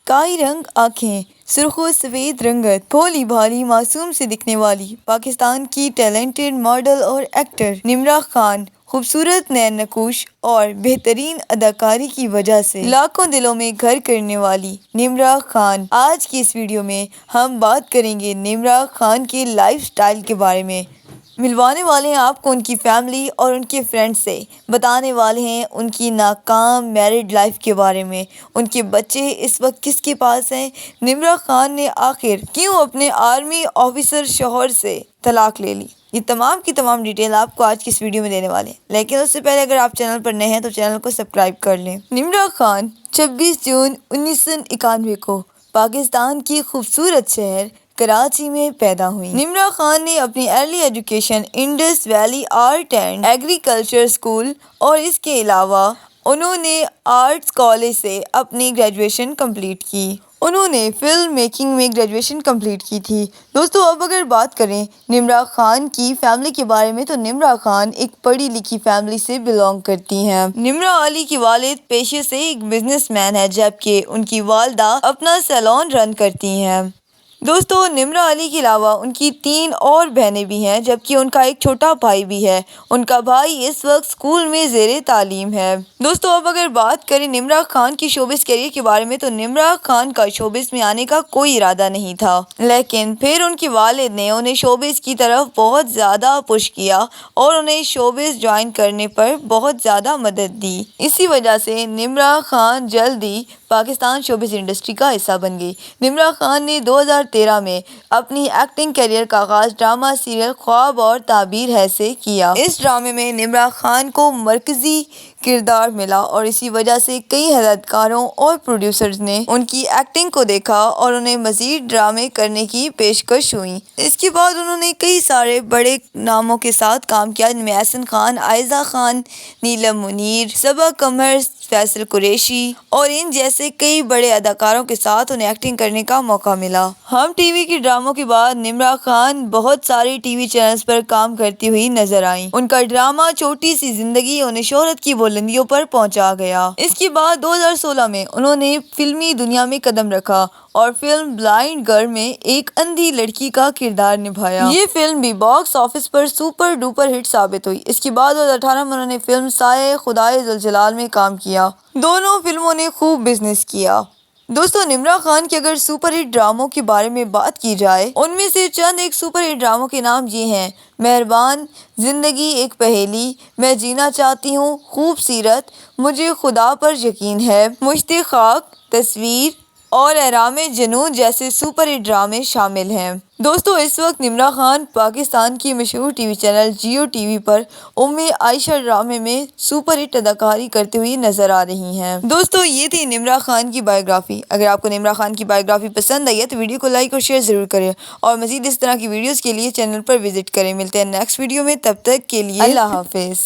काई रंग आँखें, सुर्ख व सफ़ेद रंगत, भोली भाली मासूम से दिखने वाली पाकिस्तान की टैलेंटेड मॉडल और एक्टर निम्रा खान खूबसूरत नैन नकुश और बेहतरीन अदाकारी की वजह से लाखों दिलों में घर करने वाली निम्रा खान। आज की इस वीडियो में हम बात करेंगे निम्रा खान के लाइफ स्टाइल के बारे में। मिलवाने वाले हैं आपको उनकी फैमिली और उनके फ्रेंड्स से, बताने वाले हैं उनकी नाकाम मैरिड लाइफ के बारे में, उनके बच्चे इस वक्त किसके पास हैं, निम्रा खान ने आखिर क्यों अपने आर्मी ऑफिसर शौहर से तलाक ले ली। ये तमाम की तमाम डिटेल आपको आज की इस वीडियो में देने वाले हैं, लेकिन उससे पहले अगर आप चैनल पर नए हैं तो चैनल को सब्सक्राइब कर लें। निम्रा खान 26 जून 1991 को पाकिस्तान की खूबसूरत शहर कराची में पैदा हुई। निम्रा खान ने अपनी early education Indus valley art and agriculture school और इसके अलावा उन्होंने आर्ट्स कॉलेज से अपनी ग्रेजुएशन कंप्लीट की। उन्होंने फिल्म मेकिंग में ग्रेजुएशन कंप्लीट की थी। दोस्तों, अब अगर बात करें निम्रा खान की फैमिली के बारे में तो निम्रा खान एक पढ़ी लिखी फैमिली से बिलोंग करती हैं। निम्रा अली की वालिद पेशे से एक बिजनेसमैन है, जबकि उनकी वालदा अपना सैलून रन करती हैं। दोस्तों, निम्रा अली के अलावा उनकी 3 और बहनें भी हैं, जबकि उनका एक छोटा भाई भी है। उनका भाई इस वक्त स्कूल में ज़ेरे तालीम है। दोस्तों, अब अगर बात करें निम्रा खान की शोबिस करियर के बारे में तो निम्रा खान का शोबिस में आने का कोई इरादा नहीं था, लेकिन फिर उनके वालिद ने उन्हें शोबिस की तरफ बहुत ज़्यादा पुश किया और उन्हें शोबिस ज्वाइन करने पर बहुत ज़्यादा मदद दी। इसी वजह से निम्रा खान जल्दी पाकिस्तान शोबिस इंडस्ट्री का हिस्सा बन गई। निम्रा खान ने 2013 में अपनी एक्टिंग करियर का आगाज ड्रामा सीरियल ख्वाब और ताबीर है से किया। इस ड्रामे में निम्रा खान को मरकजी किरदार मिला और इसी वजह से कई हदायतकारों और प्रोड्यूसर्स ने उनकी एक्टिंग को देखा और उन्हें मज़ीद ड्रामे करने की पेशकश हुई। इसके बाद उन्होंने कई सारे बड़े नामों के साथ काम किया, जिनमें एहसन खान, आयजा खान, नीलम मुनीर, सबा कमर, फैसल कुरैशी और इन जैसे कई बड़े अदाकारों के साथ उन्हें एक्टिंग करने का मौका मिला। हम टीवी के ड्रामों के बाद निम्रा खान बहुत सारे टीवी चैनल्स पर काम करती हुई नजर आईं। उनका ड्रामा छोटी सी जिंदगी उन्हें शोहरत की बुलंदियों पर पहुंचा गया। इसके बाद 2016 में उन्होंने फिल्मी दुनिया में कदम रखा और फिल्म ब्लाइंड गर्ल में एक अंधी लड़की का किरदार निभाया। ये फिल्म भी बॉक्स ऑफिस पर सुपर डुपर हिट साबित हुई। इसके बाद 2018 में उन्होंने फिल्म साए खुदाए जुल जलाल में काम किया। दोनों फिल्मों ने खूब बिजनेस किया। दोस्तों, निम्रा खान के अगर सुपर हिट ड्रामों के बारे में बात की जाए, उनमें से चंद एक सुपर हिट ड्रामों के नाम ये हैं: मेहरबान, जिंदगी एक पहेली, मैं जीना चाहती हूँ, खूबसूरत, मुझे खुदा पर यकीन है, मुश्ते खाक, तस्वीर और एहरामे जुनून जैसे सुपर हिट ड्रामे शामिल हैं। दोस्तों, इस वक्त निम्रा खान पाकिस्तान की मशहूर टीवी चैनल जियो टीवी पर उम्मे आयशा ड्रामे में सुपर हिट अदाकारी करते हुए नजर आ रही हैं। दोस्तों, ये थी निम्रा खान की बायोग्राफी। अगर आपको निम्रा खान की बायोग्राफी पसंद आई है तो वीडियो को लाइक और शेयर जरूर करें और मजीद इस तरह की वीडियोस के लिए चैनल पर विजिट करें। मिलते हैं नेक्स्ट वीडियो में, तब तक के लिए अल्लाह हाफिज।